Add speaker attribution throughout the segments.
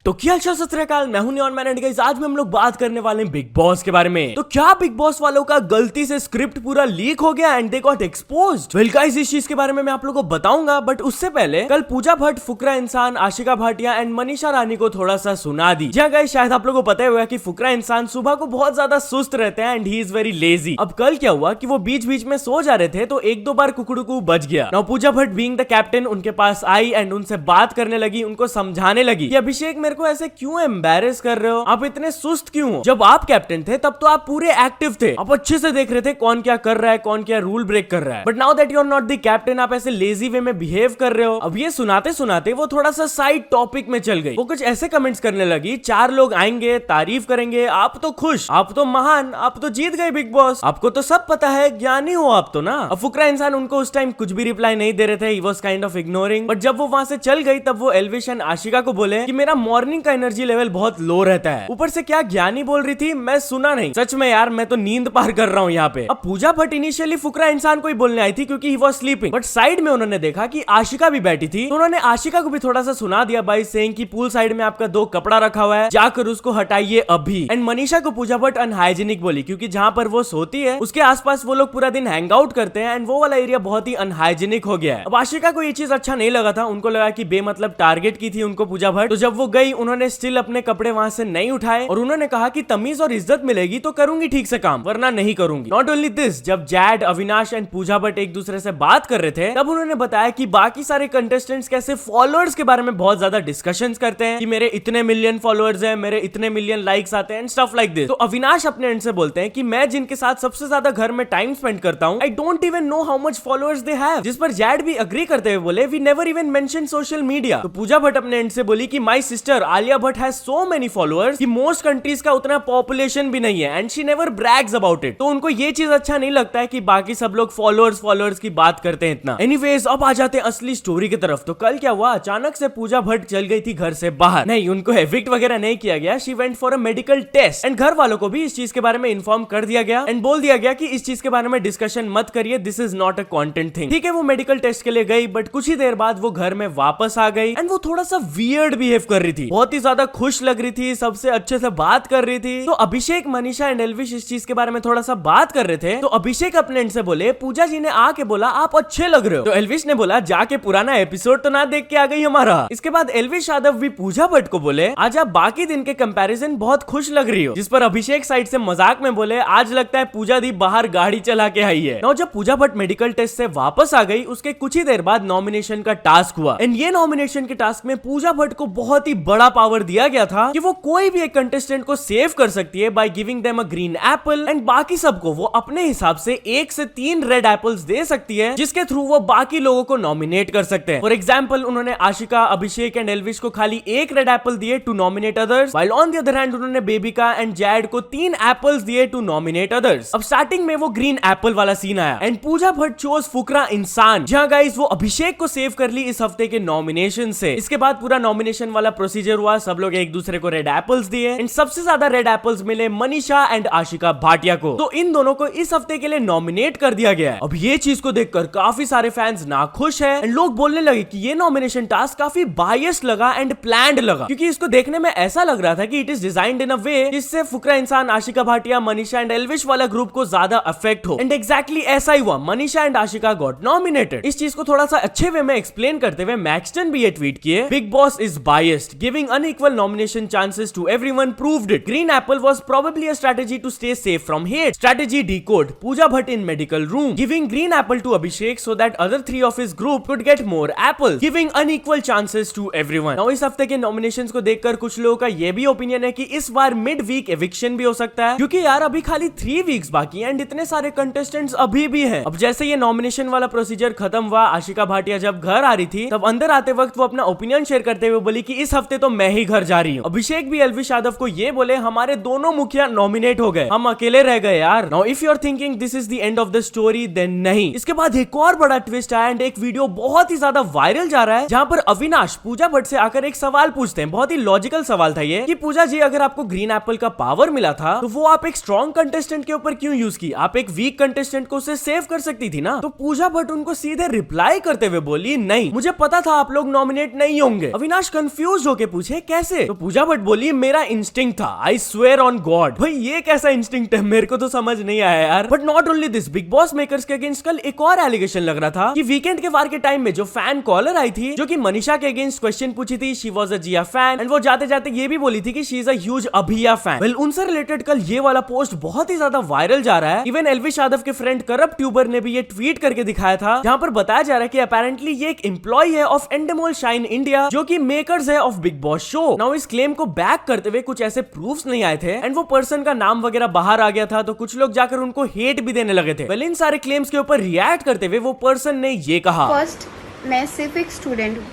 Speaker 1: तो क्या अच्छा सत श्री अकाल, मैं हूं नियॉन मैन एंड गाइस आज में हम लोग बात करने वाले हैं बिग बॉस के बारे में। तो क्या बिग बॉस वालों का गलती से स्क्रिप्ट पूरा लीक हो गया and they got exposed? Well guys इस चीज के बारे में मैं आप लोगों को बताऊंगा, बट उससे पहले कल पूजा भट्ट, फुकरा इंसान, आशिका भाटिया एंड मनीषा रानी को थोड़ा सा सुना दी। जी गाइस शायद आप लोगों को पता होगा कि फुकरा इंसान सुबह को बहुत ज्यादा सुस्त रहते हैं and he is very lazy. अब कल क्या हुआ कि वो बीच बीच में सो जा रहे थे तो एक दो बार कुकड़ू बज गया। Now Pooja Bhatt being the captain उनके पास आई एंड उनसे बात करने लगी, उनको समझाने लगी कि अभिषेक मेरे को ऐसे क्यों एम्बैरेस कर रहे हो, आप इतने सुस्त क्यों हो? जब आप कैप्टन थे तब तो आप पूरे एक्टिव थे, आप अच्छे से देख रहे थे कौन क्या कर रहा है, कौन क्या रूल ब्रेक कर रहा है। But now that you are not the captain, आप ऐसे लेजी वे में बिहेव कर रहे हो। अब ये सुनाते सुनाते वो थोड़ा सा साइड टॉपिक में चल गई। वो कुछ ऐसे कमेंट्स करने लगी, 4 लोग आएंगे, तारीफ करेंगे, आप तो खुश, आप तो महान, आप तो जीत गए बिग बॉस, आपको तो सब पता है, ज्ञानी हो आप तो ना। अब फुकरा इंसान उनको उस टाइम कुछ भी रिप्लाई नहीं दे रहे थे, he was kind of ignoring. But जब वो वहां से चल गई तब वो एल्विश एंड आशिका को बोले कि मेरा मॉर्निंग का एनर्जी लेवल बहुत लो रहता है। ऊपर से क्या ज्ञानी बोल रही थी, मैं सुना नहीं। सच में यार मैं तो नींद पार कर रहा हूँ यहाँ पे। अब पूजा भट्ट इनिशियली फुकरा इंसान को ही बोलने आई थी क्योंकि he was sleeping, but side में उन्होंने देखा कि आशिका भी बैठी थी तो उन्होंने आशिका को भी थोड़ा सा सुना दिया बाय सेइंग कि पूल साइड में आपका 2 कपड़ा रखा हुआ है, जाकर उसको हटाइए अभी। एंड मनीषा को पूजा भट्ट अनहाइजीनिक बोली क्योंकि जहां पर वो सोती है उसके आसपास वो लोग पूरा दिन हैंग आउट करते हैं एंड वो वाला एरिया बहुत ही अनहाइजीनिक हो गया है। अब आशिका को ये चीज अच्छा नहीं लगा था, उनको लगा कि बेमतलब टारगेट की थी उनको पूजा भट्ट। तो जब वो गई उन्होंने स्टिल अपने कपड़े वहां से नहीं उठाए और उन्होंने कहा कि तमीज और इज्जत मिलेगी तो करूंगी ठीक से काम, वरना नहीं करूंगी। नॉट ओनली दिस, जब जैड, अविनाश एंड पूजा भट्ट एक दूसरे से बात कर रहे थे तब उन्होंने बताया कि बाकी सारे कंटेस्टेंट्स कैसे फॉलोअर्स के बारे में बहुत ज्यादा डिस्कशंस करते हैं कि मेरे इतने मिलियन फॉलोअर्स हैं, मेरे इतने मिलियन लाइक्स आते हैं एंड स्टफ लाइक दिस। तो अविनाश अपने एंड से बोलते हैं कि मैं जिनके साथ सबसे ज्यादा घर में टाइम स्पेंड करता हूं, I don't even know how much followers they have. जिस पर जैड भी अग्री करते हुए बोले we never even mention social media. तो पूजा भट्ट अपने एंड से बोली कि my sister Alia Bhatt has so many followers कि मोस्ट कंट्रीज का उतना पॉपुलेशन भी नहीं है and she never brags about it. तो उनको ये चीज अच्छा नहीं लगता है कि बाकी सब लोग फॉलोअर्स की बात करते हैं इतना। एनीवेज अब आ जाते हैं असली स्टोरी की तरफ। तो कल क्या हुआ, अचानक से पूजा भट्ट चल गई थी घर से बाहर। नहीं, उनको एविक्ट वगैरह नहीं किया गया, she went for a medical test and घर वालों को भी इस चीज के बारे में इन्फॉर्म कर दिया गया एंड बोल दिया गया कि इस चीज के बारे में डिस्कशन मत करिए, this is not a content thing. ठीक है, वो मेडिकल टेस्ट के लिए गई बट कुछ ही देर बाद वो घर में वापस आ गई एंड वो थोड़ा सा वियर्ड बिहेव कर रही थी, बहुत ही ज्यादा खुश लग रही थी, सबसे अच्छे से बात कर रही थी। तो अभिषेक, मनीषा एंड एल्विश इस चीज के बारे में थोड़ा सा बात कर रहे थे। तो अभिषेक अपने एंड से बोले पूजा जी ने आके बोला आप अच्छे लग रहे हो। तो एल्विश ने बोला जाके पुराना एपिसोड तो ना देख के आ गई हमारा। इसके बाद एल्विश यादव भी पूजा भट्ट को बोले आज आप बाकी दिन के कंपैरिजन बहुत खुश लग रही हो। जिस पर अभिषेक साइड से मजाक में बोले आज लगता है पूजा दी बाहर गाड़ी चला के आई है। जब पूजा भट्ट मेडिकल टेस्ट से वापस आ गई उसके कुछ ही देर बाद नॉमिनेशन का टास्क हुआ एंड ये नॉमिनेशन के टास्क में पूजा भट्ट को बहुत ही बड़ा पावर दिया गया था कि वो कोई भी एक कंटेस्टेंट को सेव कर सकती है by giving them a green Apple and बाकी सबको वो अपने हिसाब से 1 से 3 रेड एप्पल्स दे सकती है जिसके थ्रू वो बाकी लोगों को नॉमिनेट कर सकते हैं। फॉर एग्जांपल उन्होंने आशिका, अभिषेक एंड एल्विश को खाली 1 रेड एप्पल दिए to nominate others, while on the other hand उन्होंने बेबिका एंड जैड को 3 एप्पल्स दिए टू नॉमिनेट अदर्स। अब स्टार्टिंग में वो ग्रीन एप्पल वाला सीन आया एंड पूजा भट्ट चोज फुकरा इंसान। जहां गाइस वो अभिषेक को सेव कर ली इस हफ्ते के नॉमिनेशन से। इसके बाद पूरा नॉमिनेशन वाला प्रोसीजर हुआ, सब लोग एक दूसरे को रेड एप्पल्स दिए एंड सबसे ज्यादा रेड एप्पल्स मिले मनीषा एंड आशिका भाटिया को। तो इन दोनों को इस हफ्ते के लिए नॉमिनेट कर दिया गया है। अब ये चीज को देखकर काफी सारे फैंस नाखुश है एंड लोग बोलने लगे कि ये नॉमिनेशन टास्क काफी बायस्ड लगा एंड प्लान्ड लगा क्योंकि इसको देखने में ऐसा लग रहा था कि इट इज डिजाइन्ड इन अ वे जिससे फुकरा इंसान, आशिका भाटिया, मनीषा एंड एल्विश वाला ग्रुप को ज्यादा अफेक्ट हो एंड एग्जैक्टली ऐसा ही हुआ। Manisha and Ashika got nominated. इस चीज को थोड़ा सा अच्छे वे में एक्सप्लेन करते हुए मैक्सटन भी ये ट्वीट किए Bigg Boss is biased giving unequal nomination chances to everyone proved it. Green apple was probably a strategy to stay safe from hate. Strategy decode Pooja Bhatt in medical room giving green apple to Abhishek so that other 3 of his group could get more apples giving unequal chances to everyone। now इस हफ्ते के nominations को देखकर कुछ लोगों का ये भी ओपिनियन है कि इस बार मिड वीक एविक्शन भी हो सकता है क्योंकि यार अभी खाली 3 वीक्स बाकी हैं एंड इतने सारे कंटेस्टेंट्स अभी भी हैं। अब जैसे ये नॉमिनेशन वाला प्रोसीजर खत्म हुआ, आशिका भाटिया जब घर आ रही थी तब अंदर आते वक्त वो अपना ओपिनियन शेयर करते हुए बोली कि इस हफ्ते तो मैं ही घर जा रही हूँ। अभिषेक भी एल्विश यादव को ये बोले हमारे दोनों मुखिया नॉमिनेट हो गए, हम अकेले रह गए यार। Now if you are thinking this is the end of the story then नहीं। इसके बाद एक और बड़ा ट्विस्ट आया एंड एक वीडियो बहुत ही ज्यादा वायरल जा रहा है जहां पर अविनाश पूजा भट्ट से आकर एक सवाल पूछते हैं। बहुत ही लॉजिकल सवाल था ये कि पूजा जी अगर आपको ग्रीन एप्पल का पावर मिला था तो वो आप एक स्ट्रॉन्ग कंटेस्टेंट के ऊपर क्यों यूज की, आप एक वीक कंटेस्टेंट को उसे सेव कर सकती थी ना। तो पूजा भट्ट उनको सीधे रिप्लाई करते हुए बोली नहीं, मुझे पता था आप लोग नॉमिनेट नहीं होंगे। अविनाश कंफ्यूज होकर पूछे कैसे, तो पूजा भट्ट बोली मेरा इंस्टिंक्ट था, आई स्वेयर ऑन गॉड। भाई ये कैसा इंस्टिंक्ट है, मेरे को तो समझ नहीं आया यार। But not only this, big Boss makers के अगेंस्ट कल एक और एलिगेशन लग रहा था कि वीकेंड के वार के टाइम में जो फैन कॉलर आई थी जो कि मनीषा के अगेंस्ट क्वेश्चन पूछी थी, she was a Jiya fan, and वो जाते जाते ये भी बोली थी कि she is a huge Abhiya fan. Well उनसे रिलेटेड कल ये वाला पोस्ट बहुत ही ज्यादा वायरल जा रहा है। इवन एल्विश यादव के फ्रेंड करप्ट ट्यूबर ने भी ये ट्वीट करके दिखाया था, जहां पर बताया जा रहा है कि अपेरेंटली ये एक एम्प्लॉय है ऑफ एंडेमोल शाइन इंडिया जो कि मेकर्स है of big boss show. Now इस क्लेम को बैक करते हुए कुछ ऐसे प्रूफ्स नहीं आए थे एंड वो पर्सन का नाम वगैरह बाहर आ गया था, तो कुछ लोग जाकर उनको हेट भी देने लगे थे। वेल इन सारे क्लेम्स के ऊपर रिएक्ट करते हुए वो पर्सन ने ये कहा,
Speaker 2: फर्स्ट मैं सिर्फ एक स्टूडेंट हूँ,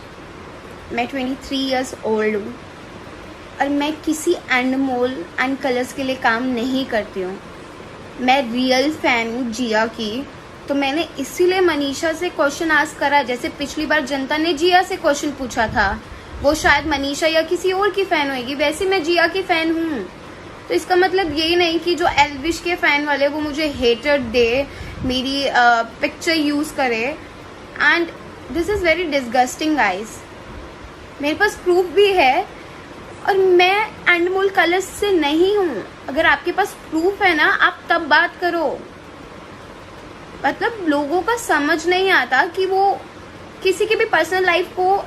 Speaker 2: मैं 23 इयर्स ओल्ड हूँ और मैं किसी एंडमोल एंड कलर्स के लिए काम नहीं करती हूँ। मैं रियल फैन हूँ जिया की, तो मैंने इसीलिए मनीषा से क्वेश्चन आस्क करा। जैसे पिछली बार जनता ने जिया से क्वेश्चन पूछा था, वो शायद मनीषा या किसी और की फैन होगी, वैसे मैं जिया की फैन हूँ। तो इसका मतलब यही नहीं कि जो एल्विश के फैन वाले वो मुझे हेटर दे, मेरी पिक्चर यूज करे, and this is very disgusting guys. मेरे पास प्रूफ भी है और मैं एंडमोल कलर्स से नहीं हूँ। अगर आपके पास प्रूफ है ना, आप तब बात करो। मतलब लोगों का समझ नहीं आता कि वो किसी की भी पर्सनल लाइफ को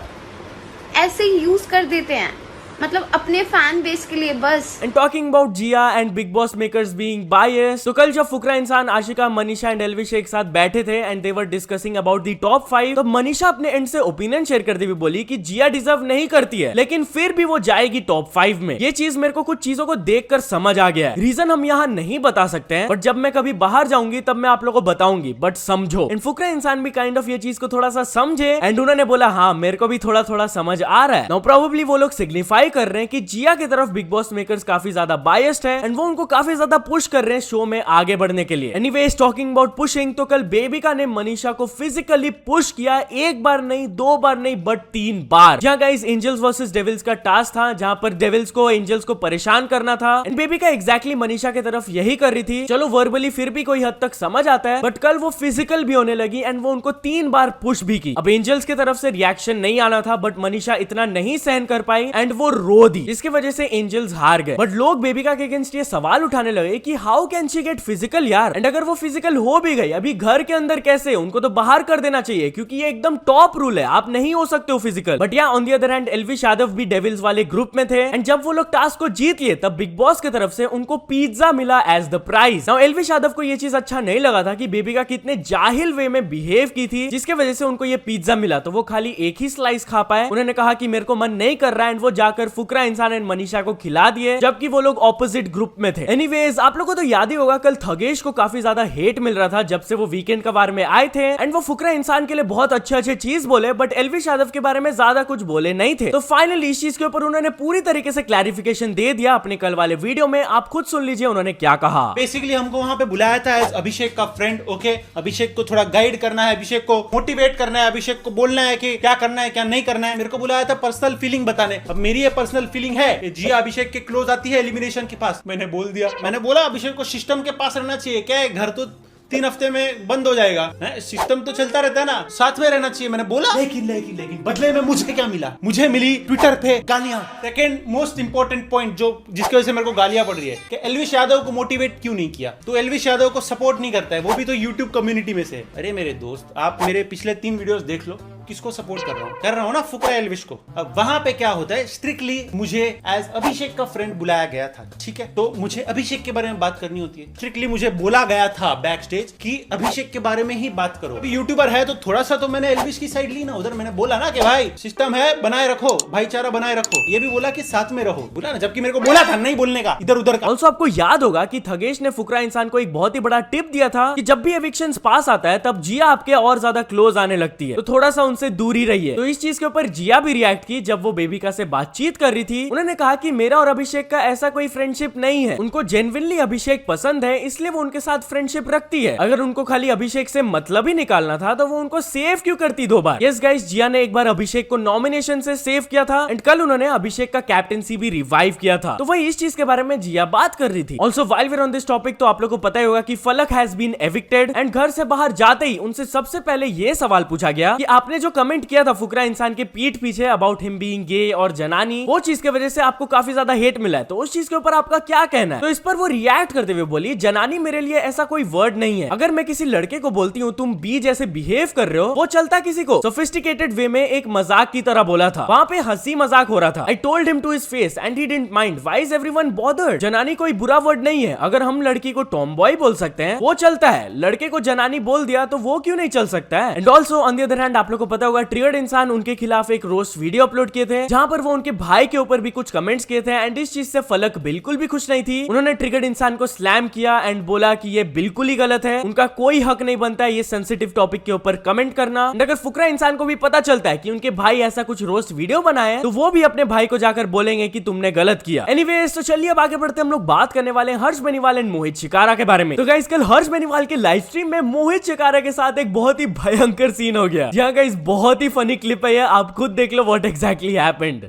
Speaker 2: ऐसे यूज कर देते हैं, मतलब अपने फैन बेस के लिए बस।
Speaker 1: And talking about Jiya and Bigg Boss makers being bias, तो कल जब फुकरा इंसान, आशिका, मनीषा एंड एल्विश एक साथ बैठे थे and they were discussing about the top 5, तो मनीषा अपने एंड से ओपिनियन शेयर करते हुए बोली कि जिया डिजर्व नहीं करती है, लेकिन फिर भी वो जाएगी टॉप 5 में। ये चीज मेरे को कुछ चीजों को देखकर समझ आ गया है। रीजन हम यहाँ नहीं बता सकते हैं, बट जब मैं कभी बाहर जाऊंगी तब मैं आप लोगों को बताऊंगी, बट समझो। एंड फुकरा इंसान भी काइंड ऑफ ये चीज को थोड़ा सा समझे एंड उन्होंने बोला हाँ मेरे को भी थोड़ा थोड़ा समझ आ रहा है। नाउ प्रोबेबली वो लोग सिग्निफाई कर रहे हैं कि जिया की तरफ बिग बॉस मेकर्स काफी ज्यादा बायस्ड है एंड वो उनको काफी ज्यादा पुश कर रहे हैं शो में आगे बढ़ने के लिए। एनीवेज टॉकिंग अबाउट पुशिंग, तो कल बेबिका ने मनीषा को फिजिकली पुश किया, एक बार नहीं, 2 बार नहीं, बट 3 बार। जहां गाइस एंजल्स वर्सेस डेविल्स का टास्क था, जहां पर डेविल्स को एंजल्स को परेशान करना था एंड बेबिका एग्जैक्टली मनीषा की तरफ यही कर रही थी। चलो वर्बली फिर भी कोई हद तक समझ आता है, बट कल वो फिजिकल भी होने लगी एंड वो उनको 3 बार पुश भी की। अब एंजल्स की तरफ से रिएक्शन नहीं आना था, बट मनीषा इतना नहीं सहन कर पाई एंड वो रो दी, जिसकी वजह से एंजल्स हार गए। बट लोग बेबिका के अगेंस्ट ये सवाल उठाने लगे कि how can she get physical यार, एंड अगर वो फिजिकल हो भी गई अभी घर के अंदर कैसे, उनको तो बाहर कर देना चाहिए क्योंकि ये एकदम टॉप रूल है, आप नहीं हो सकते हो फिजिकल। बट या on the other hand Elvish Yadav भी डेविल्स वाले ग्रुप में थे एंड जब वो लोग टास्क को जीत लिए तब बिग बॉस की तरफ से उनको पिज्जा मिला as the prize. Now Elvish Yadav को ये चीज अच्छा नहीं लगा था कि बेबिका कितने जाहिल वे में बिहेव की थी, जिसके वजह से उनको ये पिज्जा मिला, तो वो खाली एक ही स्लाइस खा पाए। उन्होंने कहा कि मेरे को मन नहीं कर रहा है एंड वो जाकर फुकरा इंसान एंड मनीषा को खिला दिए, जबकि वो लोग ऑपोजिट ग्रुप में थे। एनीवेज आप लोगों को तो याद ही होगा कल थगेश को काफी ज्यादा हेट मिल रहा था जब से वो वीकेंड का वार में आए थे एंड वो फुकरा इंसान के लिए बहुत अच्छे चीज बोले, बट एल्विश यादव के बारे में ज्यादा कुछ बोले नहीं थे। तो फाइनली इस चीज के ऊपर उन्होंने पूरी तरीके से क्लैरिफिकेशन दे दिया अपने कल वाले वीडियो में, आप खुद सुन लीजिए उन्होंने क्या कहा।
Speaker 3: बेसिकली हमको वहां पे बुलाया था एज अभिषेक का फ्रेंड, ओके। अभिषेक को थोड़ा गाइड करना है, अभिषेक को मोटिवेट करना है, अभिषेक को बोलना है कि क्या करना है क्या नहीं करना है। मेरे को बुलाया था पर्सनल फीलिंग बताने। अब मेरी ये पर्सनल फीलिंग है, जिया अभिषेक के क्लोज आती है एलिमिनेशन के पास, मैंने बोल दिया। मैंने बोला अभिषेक को सिस्टम के पास रहना चाहिए, क्या है घर तो 3 हफ्ते में बंद हो जाएगा, सिस्टम तो चलता रहता है ना, साथ में रहना चाहिए, मैंने बोला। लेकिन बदले में मुझे क्या मिला? मुझे मिली ट्विटर पे गालियां। सेकंड मोस्ट इंपॉर्टेंट पॉइंट जो जिसकी वजह से मेरे को गालियां पड़ रही है कि एल्विश यादव को मोटिवेट क्यों नहीं किया, तो एल्विश यादव को सपोर्ट नहीं करता है, वो भी तो यूट्यूब कम्युनिटी में से। अरे मेरे दोस्त, आप मेरे पिछले 3 वीडियोस देख लो, किसको सपोर्ट कर रहा हूँ ना, फुकरा एल्विश को। अब वहां पे क्या होता है, स्ट्रिक्टली मुझे एज अभिषेक का फ्रेंड बुलाया गया था, ठीक है, तो मुझे अभिषेक के बारे में बात करनी होती है। स्ट्रिक्टली मुझे बोला गया था बैक स्टेज कि अभिषेक के बारे में ही बात करो। अभी यूट्यूबर है तो थोड़ा सा तो मैंने एल्विश की साइड ली ना, उधर मैंने बोला ना कि भाई सिस्टम है, बनाए रखो, भाईचारा बनाए रखो। ये भी बोला कि साथ में रहो, बोला ना, जबकि मेरे को बोला था नहीं बोलने का इधर उधर का।
Speaker 1: ऑल्सो आपको याद होगा कि थगेश ने फुकरा इंसान को एक बहुत ही बड़ा टिप दिया था कि जब भी एविक्शंस पास आता है तब जिया आपके और ज्यादा क्लोज आने लगती है, तो थोड़ा सा उनसे दूर ही रहिए। तो इस चीज के ऊपर जिया भी रिएक्ट की जब वो बेबिका से बातचीत कर रही थी। उन्होंने कहा कि मेरा और अभिषेक का ऐसा कोई फ्रेंडशिप नहीं है, उनको जेन्युइनली अभिषेक पसंद है, इसलिए वो उनके साथ फ्रेंडशिप रखती है। अगर उनको खाली अभिषेक से मतलब ही निकालना था तो वो उनको सेव क्यों करती 2 बार। यस गाइस, जिया ने एक बार अभिषेक को नॉमिनेशन से सेव किया था एंड कल उन्होंने अभिषेक का कैप्टेंसी भी रिवाइव किया था, तो वही इस चीज के बारे में जिया बात कर रही थी। Also while we are on this topic, तो आप लोगों को पता ही होगा कि फलक हैज बीन एविक्टेड एंड घर से बाहर जाते ही उनसे सबसे पहले ये सवाल पूछा गया कि आपने जो कमेंट किया था फुकरा इंसान के पीठ पीछे अबाउट हिम बीइंग गे और जनानी, वो चीज की वजह से आपको काफी ज्यादा हेट मिला है, तो उस चीज के ऊपर आपका क्या कहना है? तो इस पर वो रिएक्ट करते हुए बोली, जनानी मेरे लिए ऐसा कोई वर्ड नहीं है। अगर मैं किसी लड़के को बोलती हूँ तुम बी जैसे बिहेव कर रहे हो, वो चलता किसी को सोफिस्टिकेटेड वे में एक मजाक की तरह बोला था। वहाँ पे हंसी मजाक हो रहा था। I told him to his face and he didn't mind. Why is everyone bothered? जनानी कोई बुरा वर्ड नहीं है। अगर हम लड़की को टॉम बॉय बोल सकते हैं वो चलता है, लड़के को जनानी बोल दिया तो वो क्यों नहीं चल सकता है? And also on the other hand आप लोग को पता होगा ट्रिगर्ड इंसान उनके खिलाफ एक रोस्ट वीडियो अपलोड किए थे, जहां पर वो उनके भाई के ऊपर भी कुछ कमेंट्स किए थे एंड इस चीज से फलक बिल्कुल भी खुश नहीं थी। उन्होंने ट्रिगर्ड इंसान को स्लैम किया एंड बोला कि ये बिल्कुल ही गलत है, उनका कोई हक नहीं बनता है ये सेंसिटिव टॉपिक के ऊपर कमेंट करना। अगर फुकरा इंसान को भी पता चलता है कि उनके भाई ऐसा कुछ रोस्ट वीडियो बनाए तो वो भी अपने भाई को जाकर बोलेंगे कि तुमने गलत किया। एनीवेज तो चलिए अब आगे बढ़ते हम लोग बात करने वाले हैं हर्ष बेनीवाल एंड मोहित शिकारा के बारे में। तो गाइस कल हर्ष बेनीवाल के लाइव स्ट्रीम में मोहित शिकारा के साथ एक बहुत ही भयंकर सीन हो गया। यहाँ गाइस बहुत ही फनी क्लिप है, आप खुद देख लो व्हाट एग्जैक्टली हैपेंड।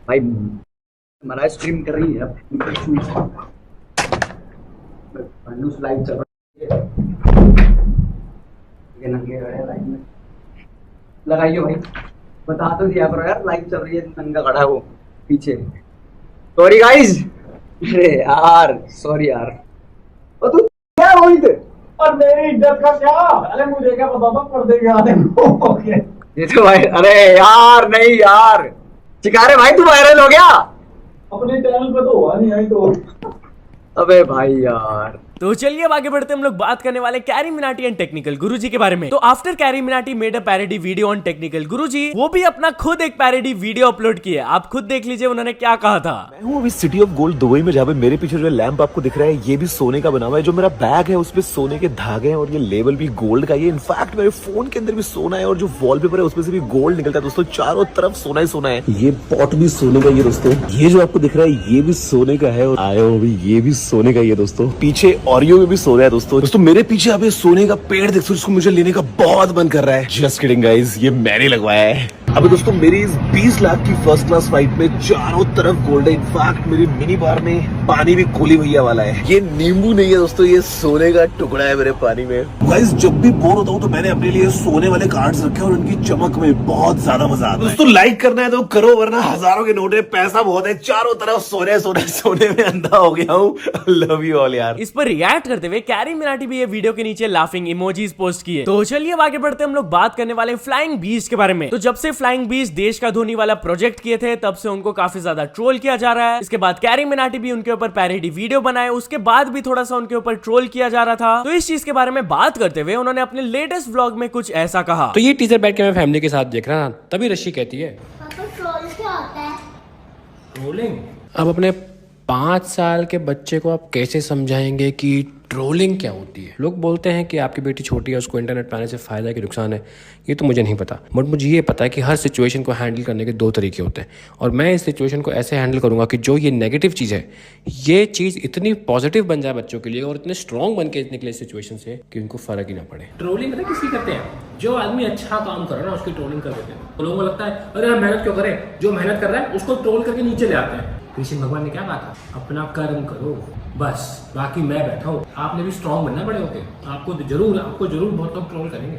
Speaker 4: भाई हमारा स्ट्रीम कर रही है अब लाइव चल रहा है, नंगे है लाइव में लगाइए भाई, बता तो दिया करो यार लाइव चल रही है, नंगा खड़ा है वो पीछे। सॉरी गाइस, अरे यार सॉरी यार, और तू क्या रोहित?
Speaker 5: और मेरी इज्जत का क्या? अरे मुझे क्या पता था पर्दे के आने को।
Speaker 4: ये तो भाई, अरे यार नहीं यार शिकारे भाई तू वायरल हो गया,
Speaker 5: अपने चैनल पे तो हुआ नहीं आई तो।
Speaker 4: अबे भाई यार।
Speaker 1: तो चलिए अब आगे बढ़ते हम लोग बात करने वाले कैरी मिनाटी एंड टेक्निकल गुरुजी के बारे में। तो after Carry Minati made a parody video on Technical Guruji, वो भी अपना खुद एक पैरोडी वीडियो अपलोड किया। आप खुद देख लीजिए उन्होंने क्या कहा था।
Speaker 6: मैं हूँ अभी सिटी ऑफ गोल्ड दुबई में, जहाँ पे मेरे पीछे जो लैंप आपको दिख रहा है ये भी सोने का बना हुआ है। जो मेरा बैग है उसपे सोने के धागे हैं और ये लेबल भी गोल्ड का। ये इनफैक्ट मेरे फोन के अंदर भी सोना है और जो वॉलपेपर है उसमें से भी गोल्ड निकलता है दोस्तों। चारों तरफ सोना ही सोना है। ये पॉट भी सोने का ही है दोस्तों। ये जो आपको दिख रहा है ये भी सोने का है और आया हो भी ये भी सोने का ही है दोस्तों। पीछे ऑरियो में भी सोना है दोस्तों। मेरे पीछे अभी सोने का पेड़ देखो, जिसको मुझे लेने का बहुत मन कर रहा है। जस्ट किडिंग गाइस, ये मैंने लगवाया है। अभी दोस्तों मेरी इस 20 लाख की फर्स्ट क्लास फ्लाइट में चारों तरफ गोल्ड है। इनफैक्ट मेरी मिनी बार में पानी भी कोली भैया वाला है। ये नींबू नहीं है दोस्तों, ये सोने का टुकड़ा है मेरे पानी में। गाइस जब भी बोर होता हूँ तो मैंने अपने लिए सोने वाले कार्ड्स रखे और उनकी चमक में बहुत ज्यादा मजा आता है। दोस्तों लाइक करना है तो करो, वरना हजारों के नोट है, पैसा बहुत है, चारों तरफ सोने सोने सोने में अंधा हो गया हूँ। लव यू ऑल यार।
Speaker 1: इस पर रिएक्ट करते हुए कैरी मिनाटी भी ये वीडियो के नीचे लाफिंग इमोजीज पोस्ट किए। तो चलिए अब आगे बढ़ते हम लोग बात करने वाले फ्लाइंग बीस्ट के बारे में। तो जब से फ्लाइंग बीस्ट देश का धोनी वाला प्रोजेक्ट किए थे तब से उनको काफी ज्यादा ट्रोल किया जा रहा है। इसके बाद कैरी मिनाटी भी उनके ऊपर पैरोडी वीडियो बनाए, उसके बाद भी थोड़ा सा उनके ऊपर ट्रोल किया जा रहा था। तो इस चीज के बारे में बात करते हुए उन्होंने अपने लेटेस्ट व्लॉग में कुछ ऐसा कहा।
Speaker 7: तो ये टीजर बैठ के मैं फैमिली के साथ देख रहा था, तभी रशी कहती है
Speaker 8: पापा ट्रोल क्या होता है?
Speaker 7: ट्रोलिंग। अब अपने 5 साल के बच्चे को आप कैसे समझाएंगे कि ट्रोलिंग क्या होती है? लोग बोलते हैं कि आपकी बेटी छोटी है, उसको इंटरनेट पे आने से फायदा है कि नुकसान है, ये तो मुझे नहीं पता। बट मुझे ये पता है कि हर सिचुएशन को हैंडल करने के 2 तरीके होते हैं और मैं इस सिचुएशन को ऐसे हैंडल करूंगा कि जो ये नेगेटिव चीज़ है ये चीज़ इतनी पॉजिटिव बन जाए बच्चों के लिए और इतने स्ट्रॉन्ग बन के निकले इस सिचुएशन से कि उनको फर्क ही ना पड़े।
Speaker 9: ट्रोलिंग पता किसी करते हैं? जो आदमी अच्छा काम कर रहा है ना उसकी ट्रोलिंग कर देते हैं। तो लोगों को लगता है अरे हम मेहनत क्यों करें, जो मेहनत कर रहा है उसको ट्रोल करके नीचे ले आते हैं। कृष्ण भगवान ने क्या कहा था? अपना कर्म करो बस, बाकी मैं बैठा हूँ। आपने भी स्ट्रॉन्ग बनना बड़े होके। आपको जरूर बहुत लोग ट्रोल करेंगे,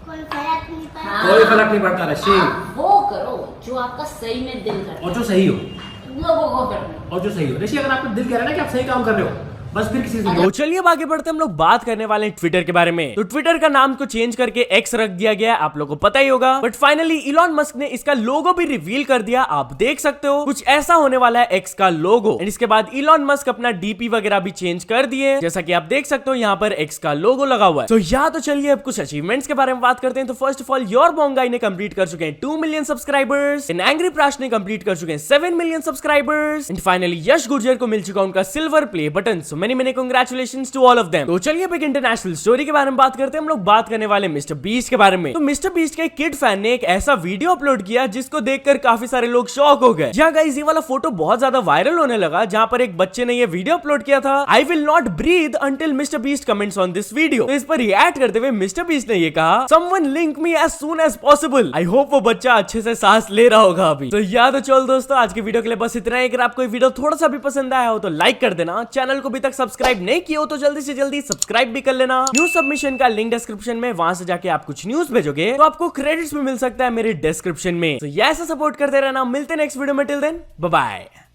Speaker 8: कोई फर्क नहीं पड़ता।
Speaker 9: कोई फर्क नहीं पड़ता रशी।
Speaker 10: आप वो करो जो आपका सही में दिल करता है
Speaker 9: और जो सही हो,
Speaker 10: लोगों को करना।
Speaker 9: और जो सही हो रशी, अगर आपका दिल कह रहा है ना कि आप सही काम कर रहे हो, बस फिर किसी से
Speaker 1: तो चलिए अब आगे बढ़ते हम लोग बात करने वाले हैं ट्विटर के बारे में। तो ट्विटर का नाम को चेंज करके एक्स रख दिया गया, आप लोगों को पता ही होगा। बट फाइनली इलॉन मस्क ने इसका लोगो भी रिवील कर दिया। आप देख सकते हो कुछ ऐसा होने वाला है एक्स का लोगो। एंड इसके बाद इलॉन मस्क अपना डीपी वगैरह भी चेंज कर दिए, जैसा कि आप देख सकते हो यहाँ पर एक्स का लोगो लगा हुआ है। तो यहाँ तो चलिए अब कुछ अचीवमेंट्स के बारे में बात करते हैं। तो फर्स्ट ऑफ ऑल योर बोंगाई ने कंप्लीट कर चुके हैं 2 मिलियन सब्सक्राइबर्स। एंड एंग्री प्राश ने कंप्लीट कर चुके हैं 7 मिलियन सब्सक्राइबर्स। एंड फाइनली यश गुर्जर को मिल चुका उनका silver play button. So many congratulations to all of them। तो चलिए अब एक इंटरनेशनल स्टोरी के बारे में बात करते हैं। हम लोग बात करने वाले मिस्टर बीस्ट के बारे में। तो मिस्टर बीस्ट के किड फैन ने एक ऐसा वीडियो अपलोड किया जिसको देखकर काफी सारे लोग शॉक हो गए। जहाँ गाइस ये वाला फोटो बहुत ज्यादा वायरल होने लगा, जहाँ पर एक बच्चे ने ये वीडियो अपलोड किया था, I will not breathe until Mister Beast comments on this video. तो इस पर रिएक्ट करते हुए मिस्टर बीस्ट ने ये कहा, someone link me as soon as possible. I hope वो बच्चा अच्छे से सांस ले रहा होगा अभी। तो या तो चल दोस्तों आज की वीडियो के लिए बस इतना ही। अगर आपको ये वीडियो थोड़ा सा भी पसंद आया हो तो लाइक कर देना, चैनल को भी तक सब्सक्राइब नहीं किया हो तो जल्दी से जल्दी सब्सक्राइब भी कर लेना। न्यूज सबमिशन का लिंक डिस्क्रिप्शन में, वहां से जाके आप कुछ न्यूज भेजोगे तो आपको क्रेडिट्स भी मिल सकता है मेरे डिस्क्रिप्शन में। तो ऐसा सपोर्ट करते रहना। मिलते हैं नेक्स्ट वीडियो में। Till then bye bye.